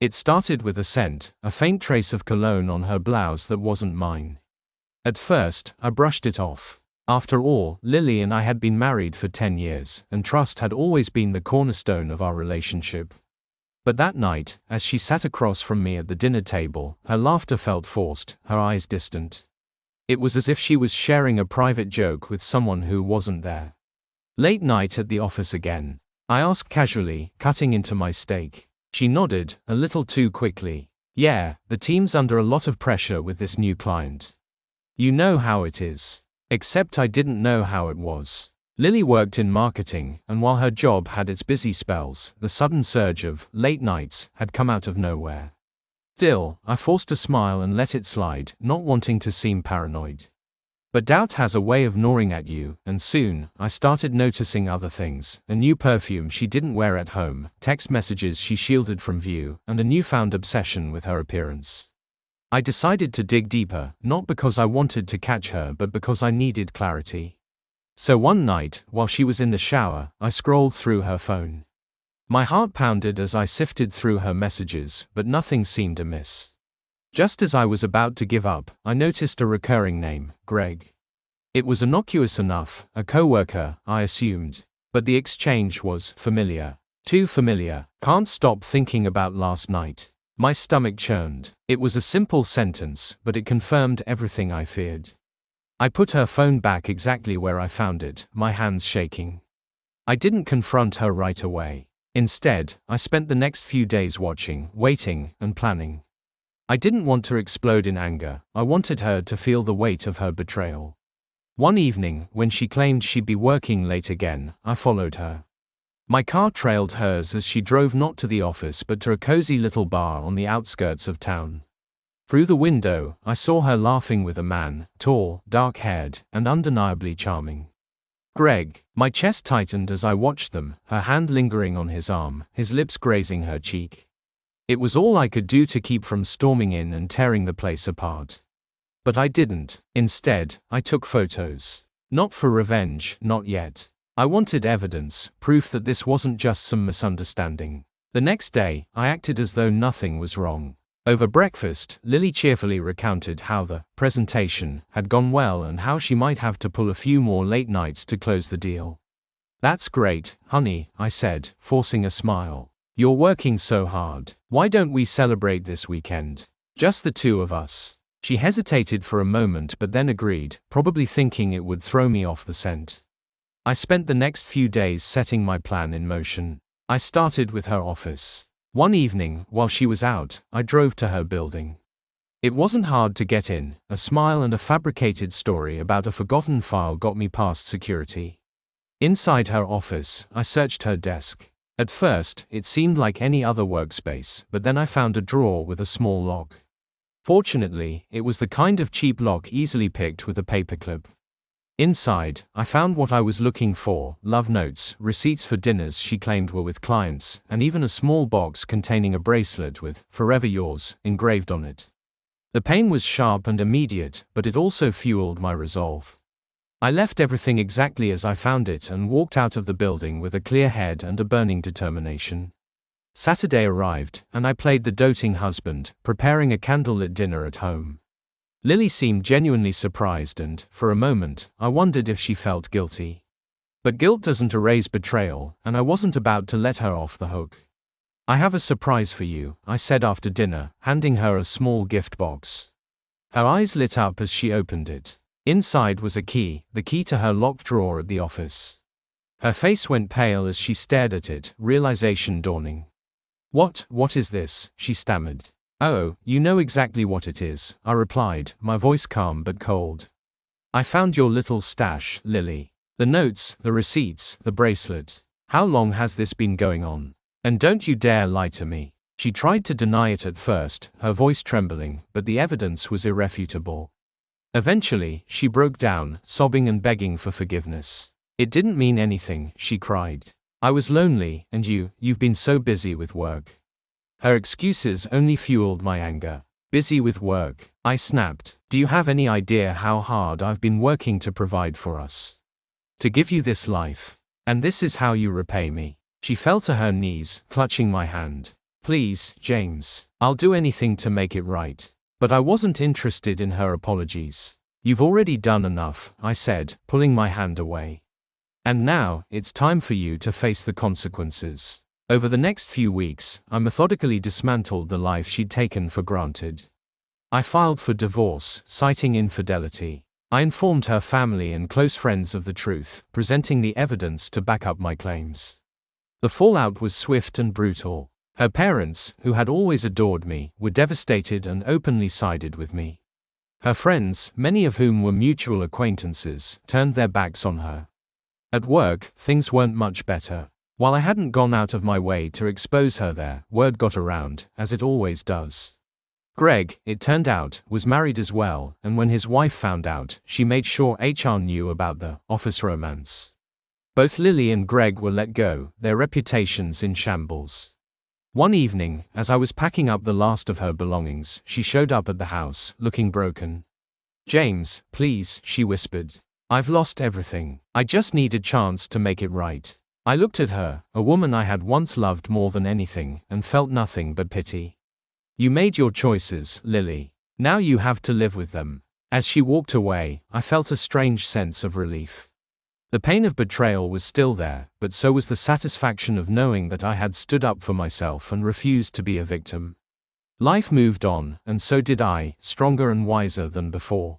It started with a scent, a faint trace of cologne on her blouse that wasn't mine. At first, I brushed it off. After all, Lily and I had been married for 10 years, and trust had always been the cornerstone of our relationship. But that night, as she sat across from me at the dinner table, her laughter felt forced, her eyes distant. It was as if she was sharing a private joke with someone who wasn't there. Late night at the office again. I asked casually, cutting into my steak. She nodded, a little too quickly. Yeah, the team's under a lot of pressure with this new client. You know how it is. Except I didn't know how it was. Lily worked in marketing, and while her job had its busy spells, the sudden surge of late nights had come out of nowhere. Still, I forced a smile and let it slide, not wanting to seem paranoid. But doubt has a way of gnawing at you, and soon, I started noticing other things: a new perfume she didn't wear at home, text messages she shielded from view, and a newfound obsession with her appearance. I decided to dig deeper, not because I wanted to catch her but because I needed clarity. So one night, while she was in the shower, I scrolled through her phone. My heart pounded as I sifted through her messages, but nothing seemed amiss. Just as I was about to give up, I noticed a recurring name, Greg. It was innocuous enough, a coworker, I assumed. But the exchange was familiar. Too familiar. Can't stop thinking about last night. My stomach churned. It was a simple sentence, but it confirmed everything I feared. I put her phone back exactly where I found it, my hands shaking. I didn't confront her right away. Instead, I spent the next few days watching, waiting, and planning. I didn't want to explode in anger. I wanted her to feel the weight of her betrayal. One evening, when she claimed she'd be working late again, I followed her. My car trailed hers as she drove not to the office but to a cozy little bar on the outskirts of town. Through the window, I saw her laughing with a man, tall, dark-haired, and undeniably charming. Greg. My chest tightened as I watched them, her hand lingering on his arm, his lips grazing her cheek. It was all I could do to keep from storming in and tearing the place apart. But I didn't. Instead, I took photos. Not for revenge, not yet. I wanted evidence, proof that this wasn't just some misunderstanding. The next day, I acted as though nothing was wrong. Over breakfast, Lily cheerfully recounted how the presentation had gone well and how she might have to pull a few more late nights to close the deal. That's great, honey, I said, forcing a smile. You're working so hard. Why don't we celebrate this weekend? Just the two of us. She hesitated for a moment but then agreed, probably thinking it would throw me off the scent. I spent the next few days setting my plan in motion. I started with her office. One evening, while she was out, I drove to her building. It wasn't hard to get in. A smile and a fabricated story about a forgotten file got me past security. Inside her office, I searched her desk. At first, it seemed like any other workspace, but then I found a drawer with a small lock. Fortunately, it was the kind of cheap lock easily picked with a paperclip. Inside, I found what I was looking for: love notes, receipts for dinners she claimed were with clients, and even a small box containing a bracelet with "Forever Yours" engraved on it. The pain was sharp and immediate, but it also fueled my resolve. I left everything exactly as I found it and walked out of the building with a clear head and a burning determination. Saturday arrived, and I played the doting husband, preparing a candlelit dinner at home. Lily seemed genuinely surprised and, for a moment, I wondered if she felt guilty. But guilt doesn't erase betrayal, and I wasn't about to let her off the hook. I have a surprise for you, I said after dinner, handing her a small gift box. Her eyes lit up as she opened it. Inside was a key, the key to her locked drawer at the office. Her face went pale as she stared at it, realization dawning. What is this?" she stammered. "Oh, you know exactly what it is," I replied, my voice calm but cold. "I found your little stash, Lily. The notes, the receipts, the bracelet. How long has this been going on? And don't you dare lie to me." She tried to deny it at first, her voice trembling, but the evidence was irrefutable. Eventually, she broke down, sobbing and begging for forgiveness. "It didn't mean anything," she cried. "I was lonely, and you've been so busy with work." Her excuses only fueled my anger. "Busy with work?" I snapped. "Do you have any idea how hard I've been working to provide for us? To give you this life? And this is how you repay me?" She fell to her knees, clutching my hand. Please, James. I'll do anything to make it right. But I wasn't interested in her apologies. You've already done enough, I said, pulling my hand away. And now, it's time for you to face the consequences. Over the next few weeks, I methodically dismantled the life she'd taken for granted. I filed for divorce, citing infidelity. I informed her family and close friends of the truth, presenting the evidence to back up my claims. The fallout was swift and brutal. Her parents, who had always adored me, were devastated and openly sided with me. Her friends, many of whom were mutual acquaintances, turned their backs on her. At work, things weren't much better. While I hadn't gone out of my way to expose her there, word got around, as it always does. Greg, it turned out, was married as well, and when his wife found out, she made sure HR knew about the office romance. Both Lily and Greg were let go, their reputations in shambles. One evening, as I was packing up the last of her belongings, she showed up at the house, looking broken. "James, please," she whispered. "I've lost everything. I just need a chance to make it right." I looked at her, a woman I had once loved more than anything, and felt nothing but pity. "You made your choices, Lily. Now you have to live with them." As she walked away, I felt a strange sense of relief. The pain of betrayal was still there, but so was the satisfaction of knowing that I had stood up for myself and refused to be a victim. Life moved on, and so did I, stronger and wiser than before.